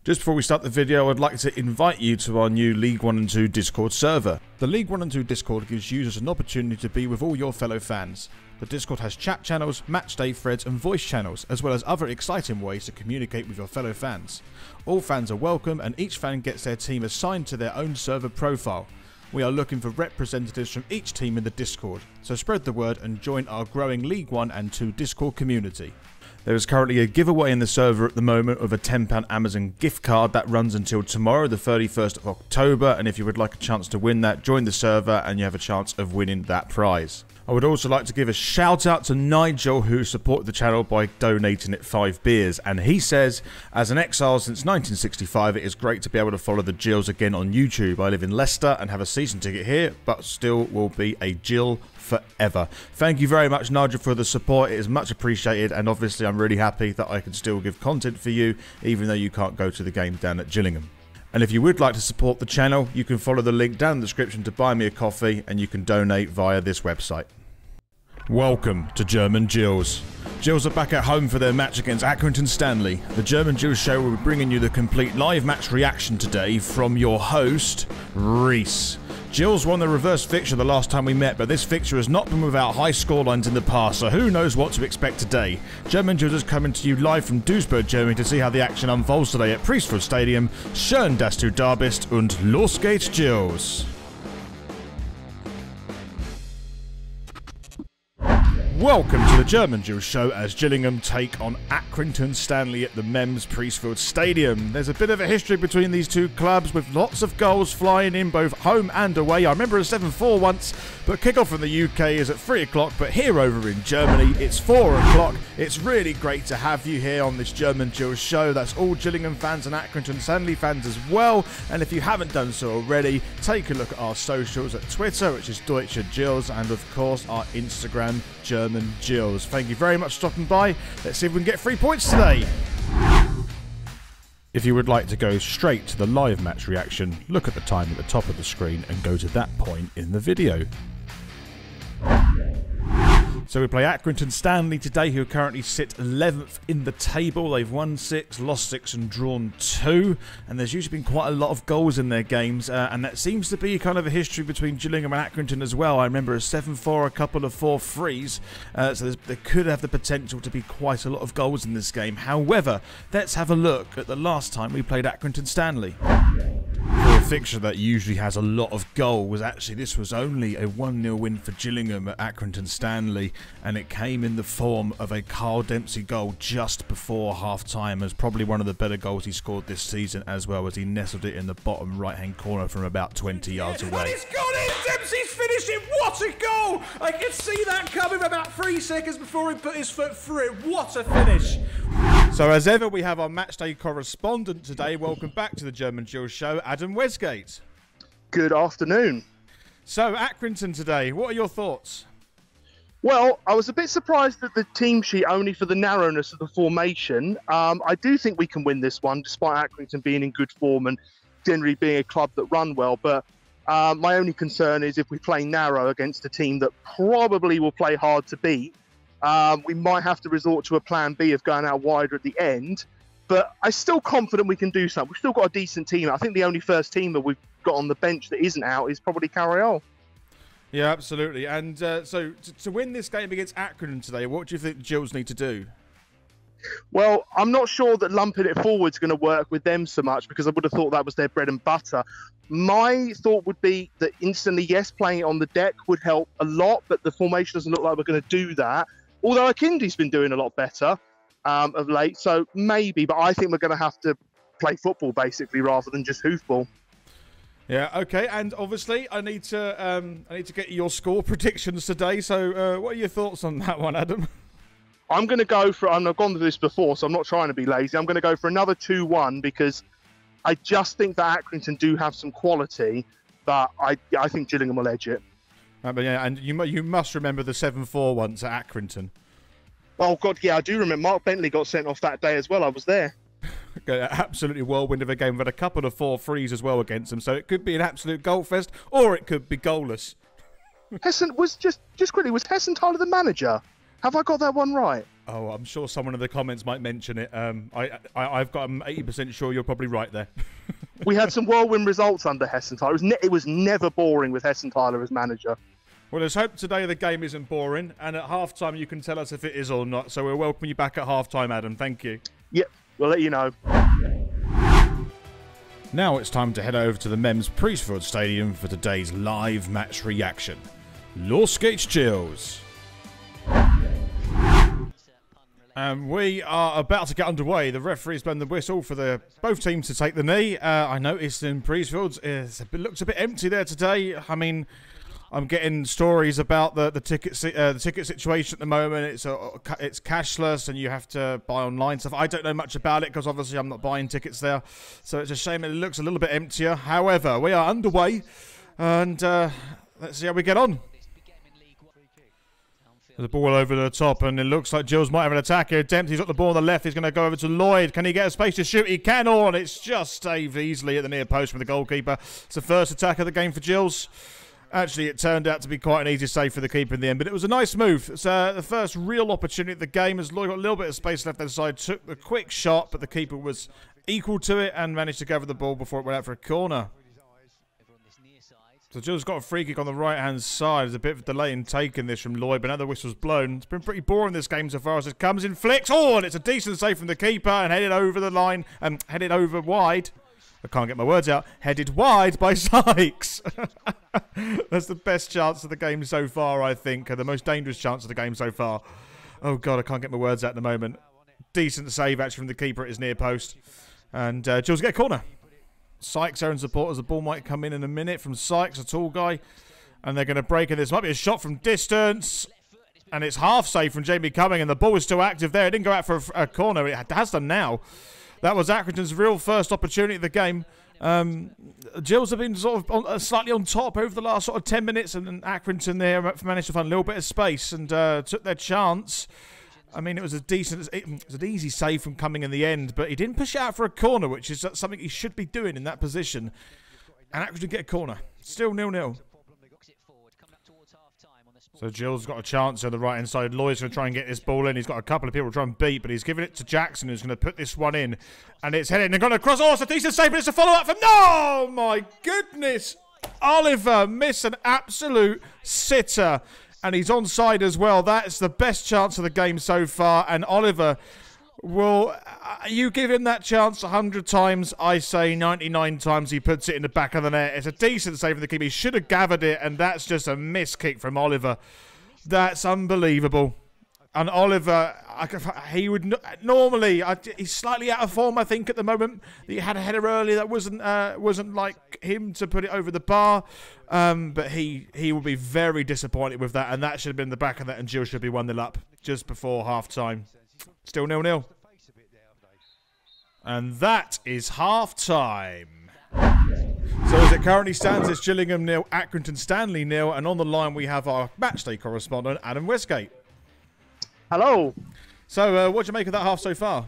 Just before we start the video, I'd like to invite you to our new League 1 and 2 Discord server. The League 1 and 2 Discord gives users an opportunity to be with all your fellow fans. The Discord has chat channels, match day threads and voice channels, as well as other exciting ways to communicate with your fellow fans. All fans are welcome and each fan gets their team assigned to their own server profile. We are looking for representatives from each team in the Discord, so spread the word and join our growing League 1 and 2 Discord community. There is currently a giveaway in the server at the moment of a £10 Amazon gift card that runs until tomorrow, the 31st of October, and if you would like a chance to win that, join the server and you have a chance of winning that prize. I would also like to give a shout out to Nigel, who supported the channel by donating it 5 beers, and he says, as an exile since 1965 it is great to be able to follow the Gills again on YouTube. I live in Leicester and have a season ticket here, but still will be a Gill forever. Thank you very much, Nigel, for the support. It is much appreciated, and obviously I'm really happy that I can still give content for you even though you can't go to the game down at Gillingham. And if you would like to support the channel, you can follow the link down in the description to buy me a coffee, and you can donate via this website. Welcome to German Gills. Gills are back at home for their match against Accrington Stanley. The German Gills show will be bringing you the complete live match reaction today from your host, Reese. Gills won the reverse fixture the last time we met, but this fixture has not been without high scorelines in the past, so who knows what to expect today. German Gills is coming to you live from Duisburg, Germany to see how the action unfolds today at Priestfield Stadium. Schön, dass du da bist und los geht's, Gills. Welcome to the German Gills show as Gillingham take on Accrington Stanley at the Mems Priestfield Stadium. There's a bit of a history between these two clubs with lots of goals flying in both home and away. I remember a 7-4 once, but kickoff in the UK is at 3 o'clock, but here over in Germany it's 4 o'clock. It's really great to have you here on this German Gills show. That's all Gillingham fans and Accrington Stanley fans as well. And if you haven't done so already, take a look at our socials at Twitter, which is Deutsche Gills, and of course our Instagram, German Gills. Thank you very much for stopping by. Let's see if we can get 3 points today. If you would like to go straight to the live match reaction, look at the time at the top of the screen and go to that point in the video. So we play Accrington Stanley today, who currently sit 11th in the table. They've won 6, lost 6 and drawn 2. And there's usually been quite a lot of goals in their games. And that seems to be kind of a history between Gillingham and Accrington as well. I remember a 7-4, a couple of 4-3s. So there could have the potential to be quite a lot of goals in this game. However, let's have a look at the last time we played Accrington Stanley. For a fixture that usually has a lot of goals, actually this was only a 1-0 win for Gillingham at Accrington Stanley, and it came in the form of a Carl Dempsey goal just before half-time. As probably one of the better goals he scored this season, as well as he nestled it in the bottom right-hand corner from about 20 yards away. And it's gone in! Dempsey's finished it! What a goal! I could see that coming about 3 seconds before he put his foot through it. What a finish! So as ever, we have our matchday correspondent today. Welcome back to the German Gills show, Adam Westgate. Good afternoon. So Accrington today, what are your thoughts? Well, I was a bit surprised at the team sheet only for the narrowness of the formation. I do think we can win this one, despite Accrington being in good form and generally being a club that run well. But my only concern is if we play narrow against a team that probably will play hard to beat, we might have to resort to a plan B of going out wider at the end. But I'm still confident we can do something. We've still got a decent team. I think the only first teamer we've got on the bench that isn't out is probably Carriol. Yeah, absolutely. And so to win this game against Accrington today, what do you think the Gills need to do? Well, I'm not sure that lumping it forward is going to work with them so much, because I would have thought that was their bread and butter. My thought would be that instantly, yes, playing it on the deck would help a lot, but the formation doesn't look like we're going to do that. Although Akindi's been doing a lot better of late, so maybe, but I think we're going to have to play football basically rather than just hoofball. Yeah, okay, and obviously I need to get your score predictions today. So, what are your thoughts on that one, Adam? I'm going to go for. I've gone through this before, so I'm not trying to be lazy. I'm going to go for another 2-1 because I just think that Accrington do have some quality, but I think Gillingham will edge it. But yeah, and you must remember the 7-4 once at Accrington. Oh God, yeah, I do remember. Mark Bentley got sent off that day as well. I was there. Absolutely whirlwind of a game. We've had a couple of 4-3s as well against them, so it could be an absolute goal fest, or it could be goalless. Hessen was just quickly. Was Hessen Tyler the manager? Have I got that one right? Oh, I'm sure someone in the comments might mention it. I've got. I'm 80% sure you're probably right there. We had some whirlwind results under Hessenthaler. It was never boring with Hessenthaler as manager. Well, let's hope today the game isn't boring, and at half-time you can tell us if it is or not. So we'll welcome you back at half-time, Adam. Thank you. Yep, we'll let you know. Now it's time to head over to the Men's Priestfield Stadium for today's live match reaction. Lawskates Gills. And we are about to get underway. The referee's blown the whistle for both teams to take the knee. I noticed in Priestfield it looks a bit empty there today. I mean, I'm getting stories about the ticket situation at the moment. It's cashless and you have to buy online stuff. I don't know much about it because obviously I'm not buying tickets there, so it's a shame it looks a little bit emptier. However, we are underway, and let's see how we get on. The ball over the top, and it looks like Gills might have an attack here. Dempsey's got the ball on the left. He's going to go over to Lloyd. Can he get a space to shoot? He can, and it's just saved easily at the near post from the goalkeeper. It's the first attack of the game for Gills. Actually, it turned out to be quite an easy save for the keeper in the end, but it was a nice move. It's the first real opportunity of the game as Lloyd got a little bit of space left inside, took the quick shot, but the keeper was equal to it and managed to gather the ball before it went out for a corner. So Gills got a free kick on the right-hand side. There's a bit of a delay in taking this from Lloyd, but now the whistle's blown. It's been pretty boring this game so far as it comes in flicks. Oh, and it's a decent save from the keeper and headed over the line and headed over wide. I can't get my words out. Headed wide by Sykes. That's the best chance of the game so far, I think. The most dangerous chance of the game so far. Oh, God, I can't get my words out at the moment. Decent save, actually, from the keeper at his near post. And Gills get a corner. Sykes are in support as the ball might come in a minute from Sykes, a tall guy. And they're going to break, and this might be a shot from distance. And it's half safe from Jamie Cumming, and the ball is still active there. It didn't go out for a corner. It has done now. That was Accrington's real first opportunity of the game. Gills have been sort of slightly on top over the last sort of 10 minutes, and Accrington there managed to find a little bit of space and took their chance. I mean, it was an easy save from Cumming in the end, but he didn't push it out for a corner, which is something he should be doing in that position. And Accrington get a corner. Still 0-0. So Gills got a chance on the right-hand side. Lloyd's going to try and get this ball in. He's got a couple of people to try and beat, but he's giving it to Jackson, who's going to put this one in. And it's headed and gone across. Oh, it's a decent save, but it's a follow-up from... Oh, my goodness. Oliver missed an absolute sitter. And he's onside as well. That's the best chance of the game so far. And Oliver will... you give him that chance 100 times. I say 99 times he puts it in the back of the net. It's a decent save from the keeper. He should have gathered it. And that's just a miss kick from Oliver. That's unbelievable. And Oliver, he would... normally, he's slightly out of form, I think, at the moment. He had a header earlier that wasn't like him to put it over the bar. But he will be very disappointed with that. And that should have been the back of that. And Gills should be 1-0 up just before half-time. Still 0-0. And that is half-time. So as it currently stands, it's Gillingham 0, Accrington Stanley 0. And on the line, we have our matchday correspondent, Adam Westgate. Hello. So, what do you make of that half so far?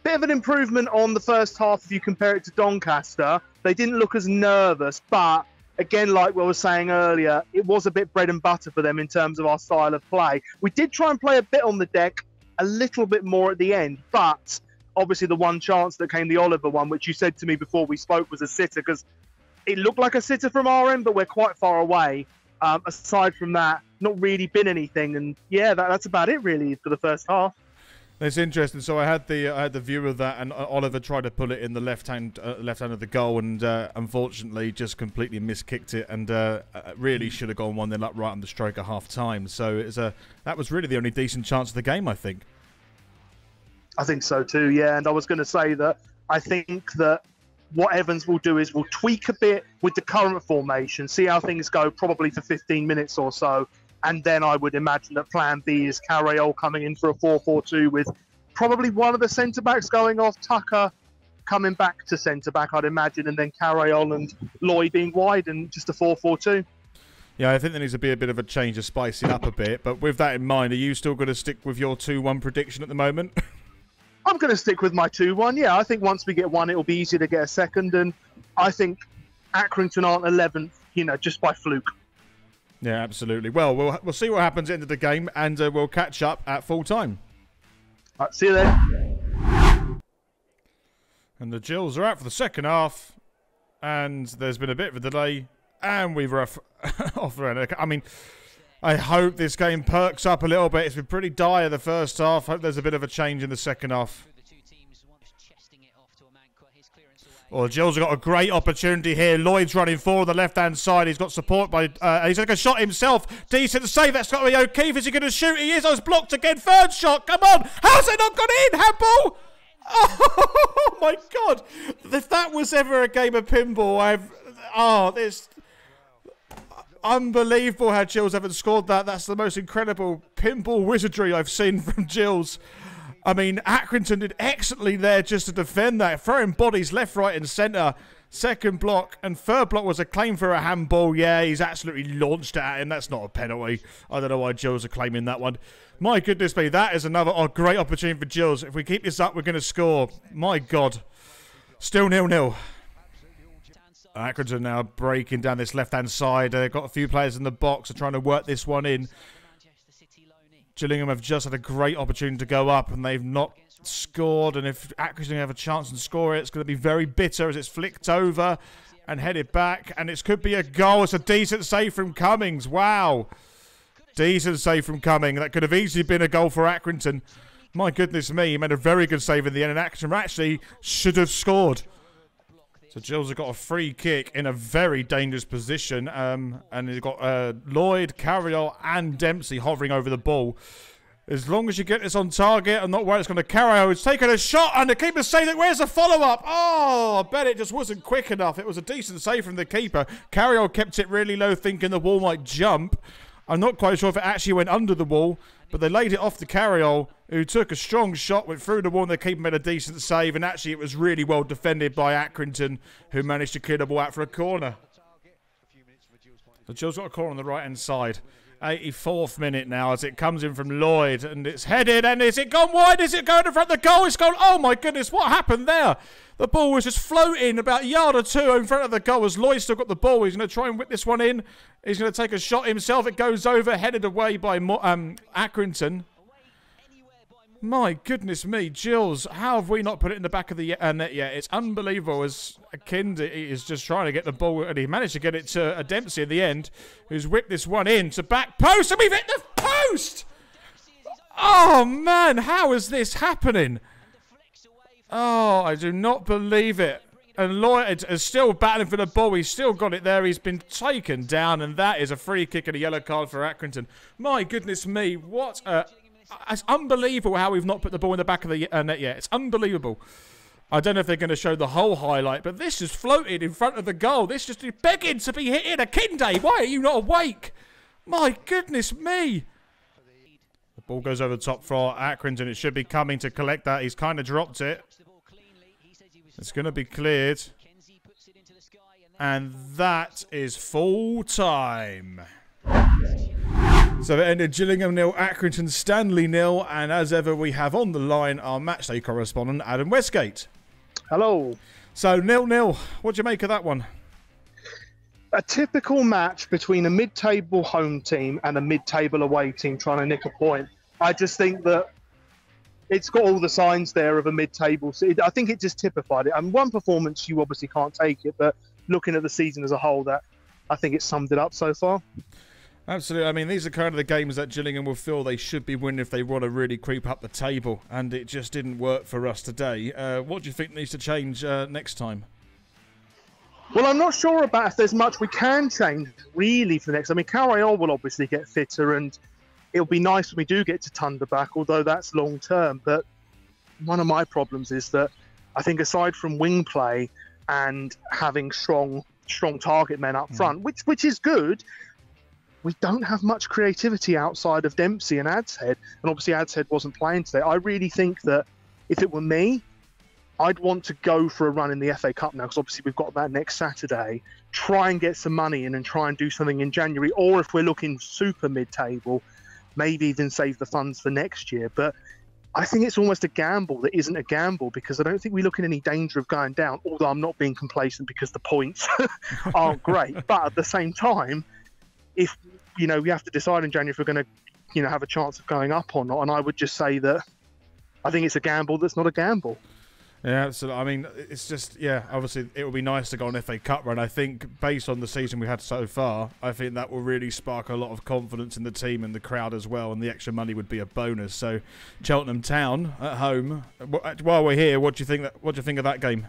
Bit of an improvement on the first half if you compare it to Doncaster. They didn't look as nervous, but again, like what I was saying earlier, it was a bit bread and butter for them in terms of our style of play. We did try and play a bit on the deck, a little bit more at the end, but obviously the one chance that came, the Oliver one, which you said to me before we spoke, was a sitter, because it looked like a sitter from our end, but we're quite far away. Aside from that, not really been anything, and yeah, that's about it really for the first half. It's interesting. So I had the view of that, and Oliver tried to pull it in the left hand of the goal, and unfortunately just completely miskicked it, and really should have gone 1-0 up right on the stroke at half time. So that was really the only decent chance of the game, I think. I think so too, yeah. And I was going to say that I think that what Evans will do is we'll tweak a bit with the current formation, see how things go, probably for 15 minutes or so. And then I would imagine that plan B is Carayol coming in for a 4-4-2 with probably one of the centre-backs going off, Tucker coming back to centre-back, I'd imagine, and then Carayol and Lloyd being wide and just a 4-4-2. Yeah, I think there needs to be a bit of a change to spice it up a bit. But with that in mind, are you still going to stick with your 2-1 prediction at the moment? I'm going to stick with my 2-1. Yeah, I think once we get one, it'll be easier to get a second. And I think Accrington aren't 11th, just by fluke. Yeah, absolutely. Well, we'll see what happens at the end of the game, and we'll catch up at full time. Right, see you then. And the Gills are out for the second half, and there's been a bit of a delay, and we've off. I mean, I hope this game perks up a little bit. It's been pretty dire the first half. Hope there's a bit of a change in the second half. Well, the Gills have got a great opportunity here. Lloyd's running forward the left-hand side. He's got support by... he's going to shot himself. Decent save. That's got to be O'Keefe. Is he going to shoot? He is. I was blocked again. Third shot. Come on. How's it not gone in? Handball. Oh, my God. If that was ever a game of pinball, this... Unbelievable how Gills haven't scored that. That's the most incredible pinball wizardry I've seen from Gills. I mean, Accrington did excellently there just to defend that. Throwing bodies left, right and centre. Second block and third block was a claim for a handball. Yeah, he's absolutely launched it at him. That's not a penalty. I don't know why Gills are claiming that one. My goodness me, that is another great opportunity for Gills. If we keep this up, we're going to score. My God. Still 0-0. Accrington now breaking down this left-hand side. They've got a few players in the box. They're trying to work this one in. Gillingham have just had a great opportunity to go up, and they've not scored. And if Accrington have a chance and score it, it's going to be very bitter as it's flicked over and headed back. And it could be a goal. It's a decent save from Cummings. Wow. Decent save from Cummings. That could have easily been a goal for Accrington. My goodness me. He made a very good save in the end, and Accrington actually should have scored. So Gills have got a free kick in a very dangerous position. And they've got Lloyd, Carriol and Dempsey hovering over the ball. As long as you get this on target, I'm not worried it's going to Carriol. He's taken a shot and the keeper's saying that where's the follow-up? Oh, I bet it just wasn't quick enough. It was a decent save from the keeper. Carriol kept it really low thinking the wall might jump. I'm not quite sure if it actually went under the wall, but they laid it off to Carriol, who took a strong shot, went through the wall, and the keeper made a decent save. And actually, it was really well defended by Accrington, who managed to clear the ball out for a corner. The Gills got a corner on the right-hand side. 84th minute now as it comes in from Lloyd, and it's headed, and is it gone wide? Is it going in front of the goal? It's gone. Oh, my goodness, what happened there? The ball was just floating about a yard or two in front of the goal as Lloyd still got the ball. He's going to try and whip this one in. He's going to take a shot himself. It goes over, headed away by Accrington. My goodness me, Gills, how have we not put it in the back of the net yet? It's unbelievable as Kind is just trying to get the ball, and he managed to get it to a Dempsey in the end, who's whipped this one in to back post, and we've hit the post! Oh, man, how is this happening? Oh, I do not believe it. And Lloyd is still battling for the ball. He's still got it there. He's been taken down, and that is a free kick and a yellow card for Accrington. My goodness me, what a... It's unbelievable how we've not put the ball in the back of the net yet. It's unbelievable. I don't know if they're going to show the whole highlight, but this just floated in front of the goal. This just is begging to be hit in. Akinde, why are you not awake? My goodness me. The ball goes over the top for Accrington. It should be coming to collect that. He's kind of dropped it. It's going to be cleared. And that is full time. So it ended Gillingham 0, Accrington Stanley 0, and as ever we have on the line our matchday correspondent Adam Westgate. Hello. So 0-0, what do you make of that one? A typical match between a mid-table home team and a mid-table away team trying to nick a point. I just think that it's got all the signs there of a mid-table. I think it just typified it. And one performance, you obviously can't take it, but looking at the season as a whole, that I think it summed it up so far. Absolutely. I mean, these are kind of the games that Gillingham will feel they should be winning if they want to really creep up the table, and it just didn't work for us today. What do you think needs to change next time? Well, I'm not sure about if there's much we can change really for next. I mean, Carriol will obviously get fitter, and it'll be nice when we do get to Thunder back, although that's long term. But one of my problems is that I think aside from wing play and having strong target men up front, which is good, we don't have much creativity outside of Dempsey and Adshead. And obviously Adshead wasn't playing today. I really think that if it were me, I'd want to go for a run in the FA Cup now, because obviously we've got that next Saturday. Try and get some money in and try and do something in January. Or if we're looking super mid-table, maybe even save the funds for next year. But I think it's almost a gamble that isn't a gamble, because I don't think we look in any danger of going down, although I'm not being complacent because the points aren't great. But at the same time, if we have to decide in January if we're going to, have a chance of going up or not. And I would just say that I think it's a gamble that's not a gamble. Yeah, so I mean, it's just, obviously it would be nice to go on FA Cup run. I think based on the season we've had so far, I think that will really spark a lot of confidence in the team and the crowd as well, and the extra money would be a bonus. So Cheltenham Town at home, while we're here, what do you think of that game?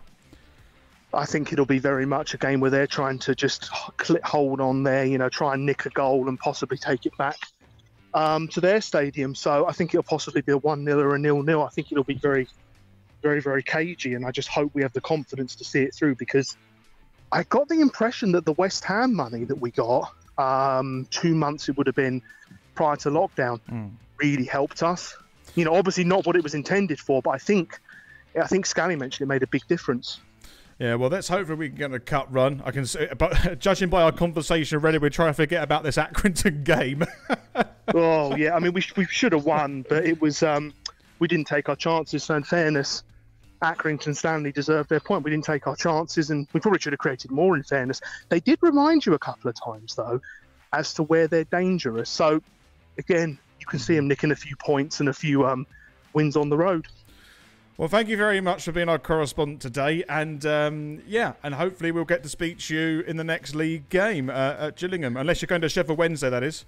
I think it'll be very much a game where they're trying to just hold on there, try and nick a goal and possibly take it back to their stadium. So I think it'll possibly be a 1-0 or a 0-0. I think it'll be very, very, very cagey, and I just hope we have the confidence to see it through, because I got the impression that the West Ham money that we got 2 months it would have been prior to lockdown really helped us. Obviously not what it was intended for, but I think Scally mentioned it made a big difference. Yeah, well, let's hope that we can get a cup run. I can see, but judging by our conversation already, we're trying to forget about this Accrington game. Oh yeah, I mean we should have won, but it was we didn't take our chances. So in fairness, Accrington Stanley deserved their point. We didn't take our chances, and we probably should have created more, in fairness. They did remind you a couple of times, though, as to where they're dangerous. So, again, you can see them nicking a few points and a few wins on the road. Well, thank you very much for being our correspondent today. And, and hopefully we'll get to speak to you in the next league game at Gillingham. Unless you're going to Sheffield Wednesday, that is.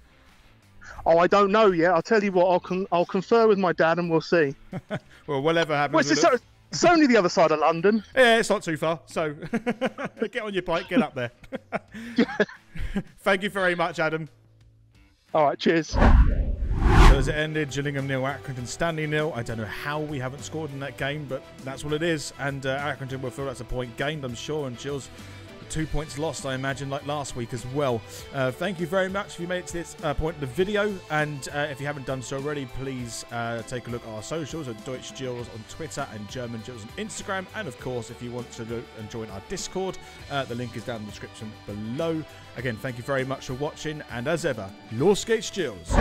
Oh, I don't know yet. I'll tell you what, I'll confer with my dad and we'll see. Well, whatever happens. It's only the other side of London. Yeah, it's not too far. So get on your bike, get up there. Thank you very much, Adam. All right, cheers. So as it ended, Gillingham 0, Accrington Stanley 0. I don't know how we haven't scored in that game, but that's what it is. And Accrington will feel that's a point gained, I'm sure. And Gills, 2 points lost, I imagine, like last week as well. Thank you very much if you made it to this point in the video. And if you haven't done so already, please take a look at our socials at Deutsch Gills on Twitter and German Gills on Instagram. And of course, if you want to join our Discord, the link is down in the description below. Again, thank you very much for watching. And as ever, los geht's, Gills.